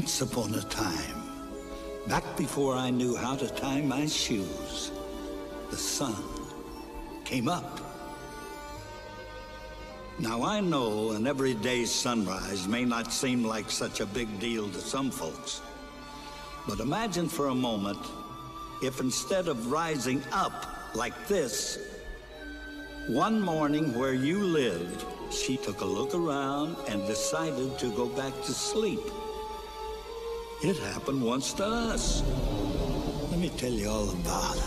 Once upon a time, back before I knew how to tie my shoes, the sun came up. Now I know an everyday sunrise may not seem like such a big deal to some folks, but imagine for a moment if instead of rising up like this, one morning where you lived, she took a look around and decided to go back to sleep. It happened once to us. Let me tell you all about it.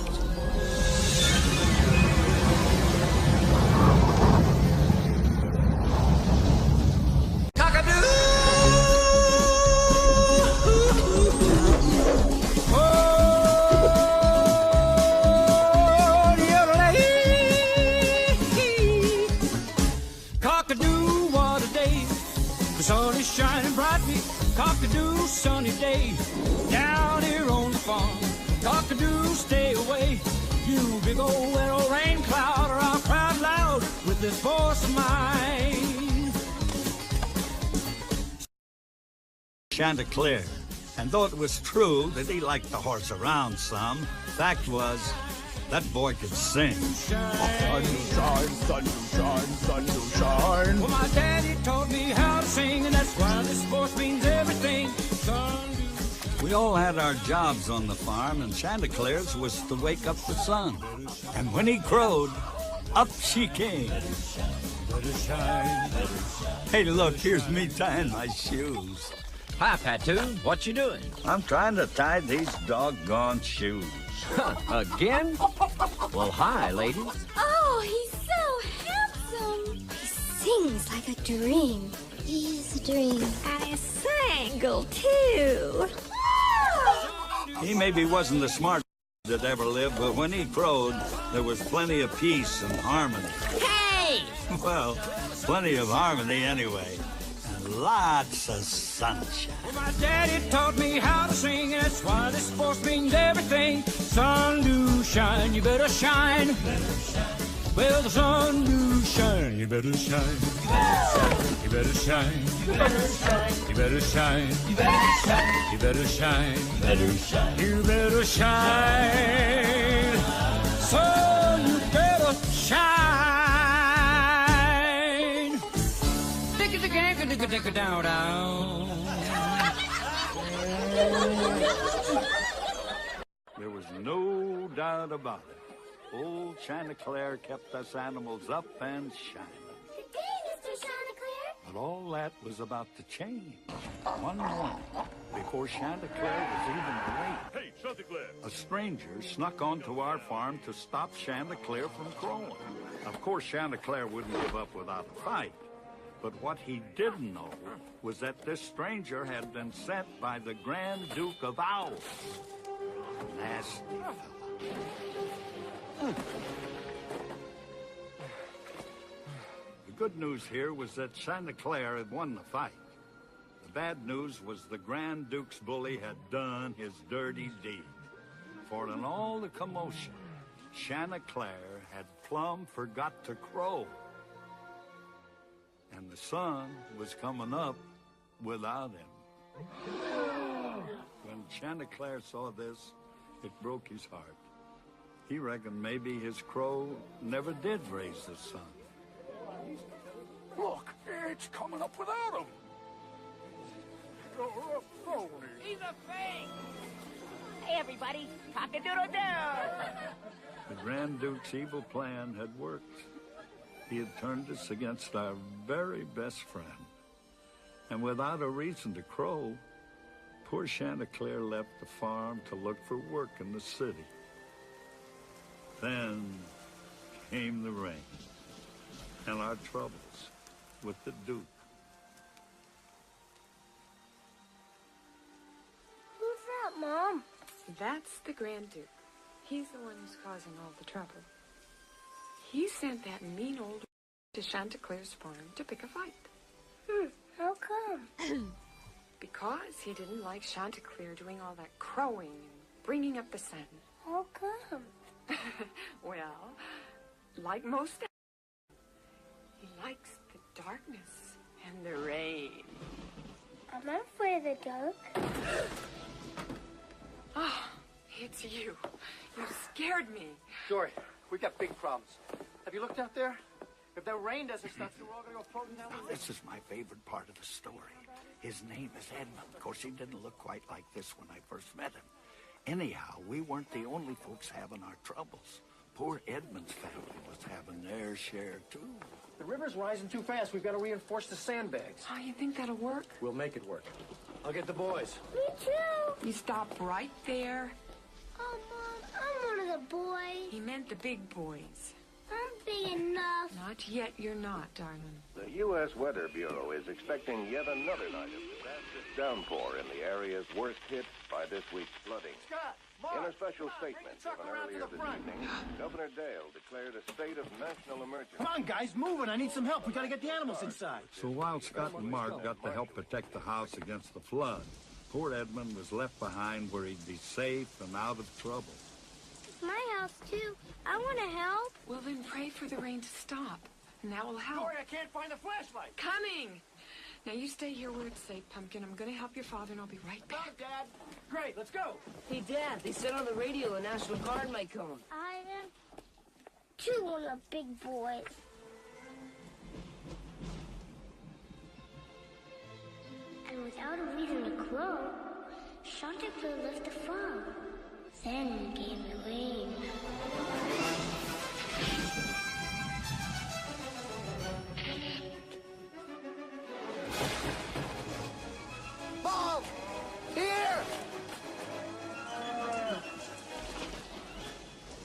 Sun is shining brightly, cock-a-doo, sunny day, down here on the farm. Cock-a-doo, stay away, you big old wet old rain cloud, or I'll cry loud with this voice of mine. Chanticleer, and though it was true that he liked to horse around some, fact was, that boy could sing. Sun do shine, sun do shine, sun do shine. Well, my daddy taught me how to sing, and that's why this voice means everything. Sun do... We all had our jobs on the farm, and Chanticleer's was to wake up the sun. And when he crowed, up she came. Hey, look, here's me tying my shoes. Hi, Patu. What you doing? I'm trying to tie these doggone shoes. Again? Well, hi, ladies. Oh, he's so handsome. He sings like a dream. He is a dream. I single, too. He maybe wasn't the smartest that ever lived, but when he crowed, there was plenty of peace and harmony. Hey! Well, plenty of harmony anyway. And lots of sunshine. Well, my daddy taught me how to sing, and that's why this voice means everything. Sun do shine, you better shine. Well, the sun do shine, you better shine. You better shine. You better shine. You better shine. You better shine. You better shine. You better shine. You better shine. So you better shine. Dick down down. There was no doubt about it. Old Chanticleer kept us animals up and shining. Good day, Mr. Chanticleer. But all that was about to change. One morning, before Chanticleer was even awake, Hey, Chanticleer! a stranger snuck onto our farm to stop Chanticleer from crowing. Of course, Chanticleer wouldn't give up without a fight. But what he didn't know was that this stranger had been sent by the Grand Duke of Owls. Nasty fella. The good news here was that Chanticleer had won the fight. The bad news was the Grand Duke's bully had done his dirty deed. For in all the commotion, Chanticleer had plumb forgot to crow. And the sun was coming up without him. When Chanticleer saw this, it broke his heart. He reckoned maybe his crow never did raise the sun. Look, it's coming up without him. He's a fake! Hey, everybody, cock-a-doodle-doo! The Grand Duke's evil plan had worked. He had turned us against our very best friend. And without a reason to crow, poor Chanticleer left the farm to look for work in the city. Then came the rain and our troubles with the Duke. Who's that, Mom? That's the Grand Duke. He's the one who's causing all the trouble. He sent that mean old to Chanticleer's farm to pick a fight. How come? Because he didn't like Chanticleer doing all that crowing and bringing up the sun. How come? Well, like most, he likes the darkness and the rain. I'm not afraid of the dark. Oh, it's you. You scared me. Dory, we got big problems. Have you looked out there? If that rain doesn't stop, we're all gonna go floating down the river. This is my favorite part of the story. His name is Edmund. Of course, he didn't look quite like this when I first met him. Anyhow, we weren't the only folks having our troubles. Poor Edmund's family was having their share, too. The river's rising too fast. We've got to reinforce the sandbags. Oh, you think that'll work? We'll make it work. I'll get the boys. Me too. You stop right there. Oh, Mom, I'm one of the boys. He meant the big boys. I'm big enough. Not yet, you're not, darling. The U.S. Weather Bureau is expecting yet another night of disastrous downpour in the areas worst hit by this week's flooding. Scott, Mark, In a special come on, bring statement the truck given around to earlier the this front. evening, Governor Dale declared a state of national emergency. Come on, guys, move it. I need some help. We got to get the animals inside. So while Scott and Mark got to help protect the house against the flood, poor Edmund was left behind where he'd be safe and out of trouble. It's my house, too. I want to help. Well, then pray for the rain to stop. And that will help. Dory, I can't find the flashlight. Coming! Now, you stay here where it's safe, Pumpkin. I'm going to help your father, and I'll be right Come back. on, Dad. Great, let's go. Hey, Dad, they said on the radio the National Guard might come. I am, too, one of the big boys. And without a reason to crow, Chanticleer left the fog. Then came the rain. Mom! Here!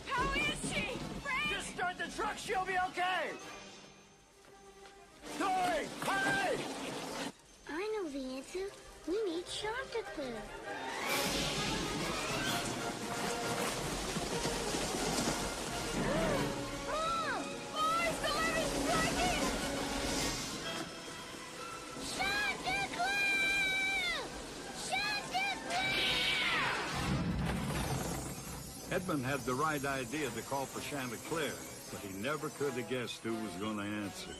How is she? Frank! Just start the truck. She'll be okay. Dory, hurry! I know the answer. We need Chanticleer. Mom! Boys, the levee's striking! Chanticleer! Chanticleer! Edmund had the right idea to call for Chanticleer, but he never could have guessed who was going to answer.